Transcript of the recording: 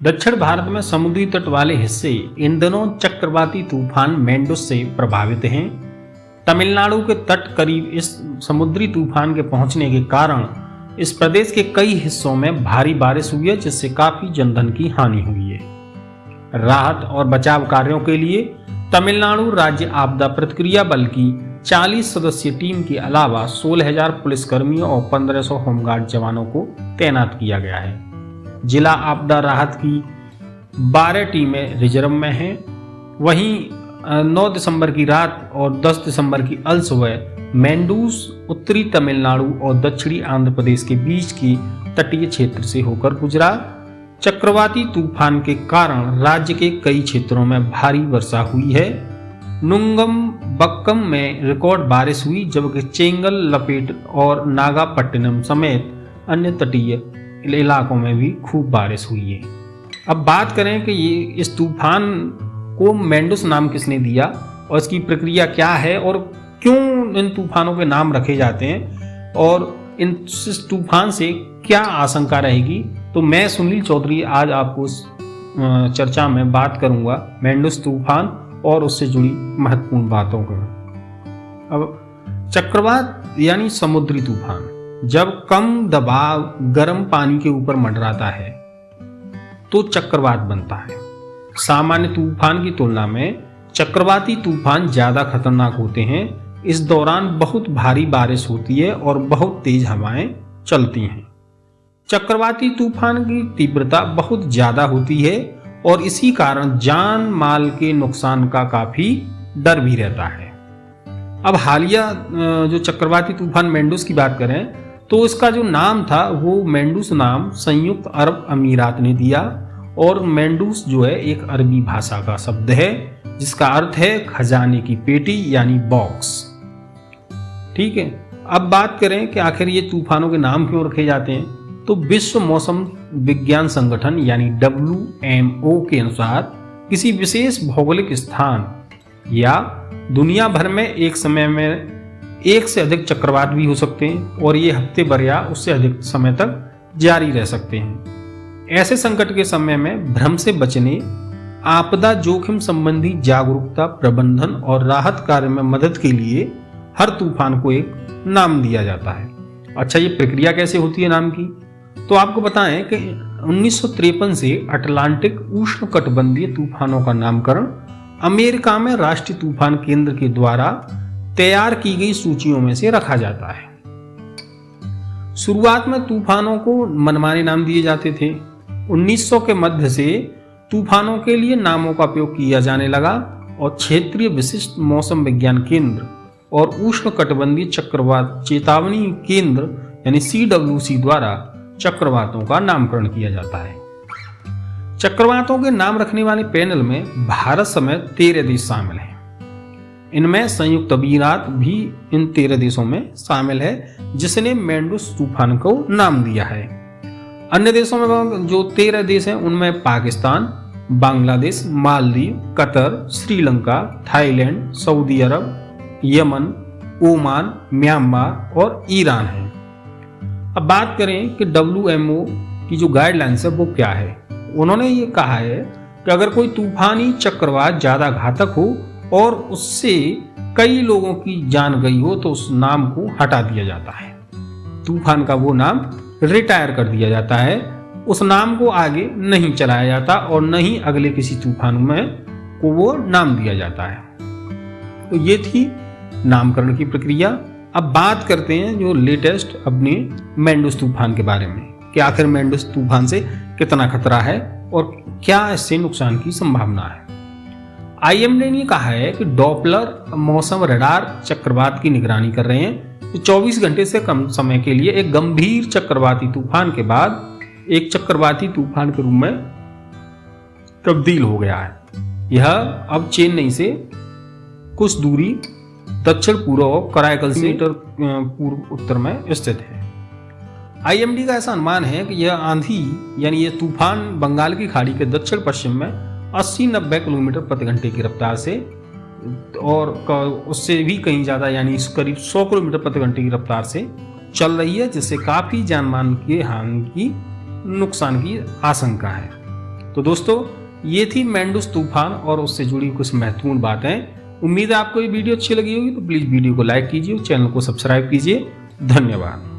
दक्षिण भारत में समुद्री तट वाले हिस्से इन दिनों चक्रवाती तूफान मेंडुस से प्रभावित हैं। तमिलनाडु के तट करीब इस समुद्री तूफान के पहुंचने के कारण इस प्रदेश के कई हिस्सों में भारी बारिश हुई है, जिससे काफी जनधन की हानि हुई है। राहत और बचाव कार्यों के लिए तमिलनाडु राज्य आपदा प्रतिक्रिया बल की 40 सदस्यीय टीम के अलावा 16,000 पुलिसकर्मियों और 1500 होमगार्ड जवानों को तैनात किया गया है। जिला आपदा राहत की 12 टीमें रिजर्व में हैं। वहीं 9 दिसंबर की रात और 10 दिसंबर की अलसुबह मेंडूस उत्तरी तमिलनाडु और दक्षिणी आंध्र प्रदेश के बीच की तटीय क्षेत्र से होकर गुजरा। चक्रवाती तूफान के कारण राज्य के कई क्षेत्रों में भारी वर्षा हुई है। नुंगम बक्कम में रिकॉर्ड बारिश हुई, जबकि चेंगल लपेट और नागापट्टिनम समेत अन्य तटीय इलाकों में भी खूब बारिश हुई है। अब बात करें कि ये इस तूफान को मेंडुस नाम किसने दिया और इसकी प्रक्रिया क्या है और क्यों इन तूफानों के नाम रखे जाते हैं और इस तूफान से क्या आशंका रहेगी, तो मैं सुनील चौधरी आज आपको इस चर्चा में बात करूंगा मेंडुस तूफान और उससे जुड़ी महत्वपूर्ण बातों का। अब चक्रवात यानी समुद्री तूफान जब कम दबाव गर्म पानी के ऊपर मंडराता है तो चक्रवात बनता है। सामान्य तूफान की तुलना में चक्रवाती तूफान ज्यादा खतरनाक होते हैं। इस दौरान बहुत भारी बारिश होती है और बहुत तेज हवाएं चलती हैं। चक्रवाती तूफान की तीव्रता बहुत ज्यादा होती है और इसी कारण जान माल के नुकसान का काफी डर भी रहता है। अब हालिया जो चक्रवाती तूफान मेंडुस की बात करें तो इसका जो नाम था वो मेंडुस नाम संयुक्त अरब अमीरात ने दिया और मेंडुस जो है एक अरबी भाषा का शब्द है जिसका अर्थ है खजाने की पेटी यानी बॉक्स। ठीक है, अब बात करें कि आखिर ये तूफानों के नाम क्यों रखे जाते हैं, तो विश्व मौसम विज्ञान संगठन यानी WMO के अनुसार किसी विशेष भौगोलिक स्थान या दुनिया भर में एक समय में एक से अधिक चक्रवात भी हो सकते हैं और ये हफ्ते भर या उससे अधिक समय तक जारी रह सकते हैं। ऐसे संकट के समय में भ्रम से बचने, आपदा जोखिम संबंधी जागरूकता, प्रबंधन और राहत कार्य में मदद के लिए हर तूफान को एक नाम दिया जाता है। अच्छा, ये प्रक्रिया कैसे होती है नाम की, तो आपको बताएं कि 1953 से अटलांटिक उष्णकटिबंधीय तूफानों का नामकरण अमेरिका में राष्ट्रीय तूफान केंद्र के द्वारा तैयार की गई सूचियों में से रखा जाता है। शुरुआत में तूफानों को मनमाने नाम दिए जाते थे। 1900 के मध्य से तूफानों के लिए नामों का उपयोग किया जाने लगा और क्षेत्रीय विशिष्ट मौसम विज्ञान केंद्र और उष्णकटिबंधीय चक्रवात चेतावनी केंद्र यानी CWC द्वारा चक्रवातों का नामकरण किया जाता है। चक्रवातों के नाम रखने वाले पैनल में भारत समेत 13 देश शामिल हैं। इनमें संयुक्त अमीरात भी इन 13 देशों में शामिल है जिसने मेंडुस तूफान को नाम दिया है। अन्य देशों में जो 13 देश हैं उनमें Pakistan, Bangladesh, Maldives, Qatar, Sri Lanka, Thailand, Saudi Arabia, Yemen, Oman, Myanmar और ईरान है। अब बात करें कि WMO की जो गाइडलाइंस है वो क्या है। उन्होंने ये कहा है कि अगर कोई तूफानी चक्रवात ज्यादा घातक हो और उससे कई लोगों की जान गई हो तो उस नाम को हटा दिया जाता है। तूफान का वो नाम रिटायर कर दिया जाता है। उस नाम को आगे नहीं चलाया जाता और न ही अगले किसी तूफान में को वो नाम दिया जाता है। तो ये थी नामकरण की प्रक्रिया। अब बात करते हैं जो लेटेस्ट अपने मेंडुस तूफान के बारे में कि आखिर मेंडुस तूफान से कितना खतरा है और क्या इससे नुकसान की संभावना है। IMD ने कहा है कि डॉपलर मौसम रडार चक्रवात की निगरानी कर रहे हैं। तो 24 घंटे से कम समय के लिए एक गंभीर चक्रवाती तूफान के बाद एक चक्रवाती तूफान के रूप में तब्दील हो गया है। यह अब चेन्नई से कुछ दूरी दक्षिण पूर्व कराईकल से मीटर पूर्व उत्तर में स्थित है। IMD का ऐसा अनुमान है कि यह आंधी यानी यह तूफान बंगाल की खाड़ी के दक्षिण पश्चिम में 80-90 किलोमीटर प्रति घंटे की रफ्तार से और उससे भी कहीं ज़्यादा यानी करीब 100 किलोमीटर प्रति घंटे की रफ्तार से चल रही है, जिससे काफ़ी जानमाल के हानि की नुकसान की आशंका है। तो दोस्तों ये थी मेंडुस तूफान और उससे जुड़ी कुछ महत्वपूर्ण बातें। उम्मीद है आपको ये वीडियो अच्छी लगी होगी, तो प्लीज वीडियो को लाइक कीजिए और चैनल को सब्सक्राइब कीजिए। धन्यवाद।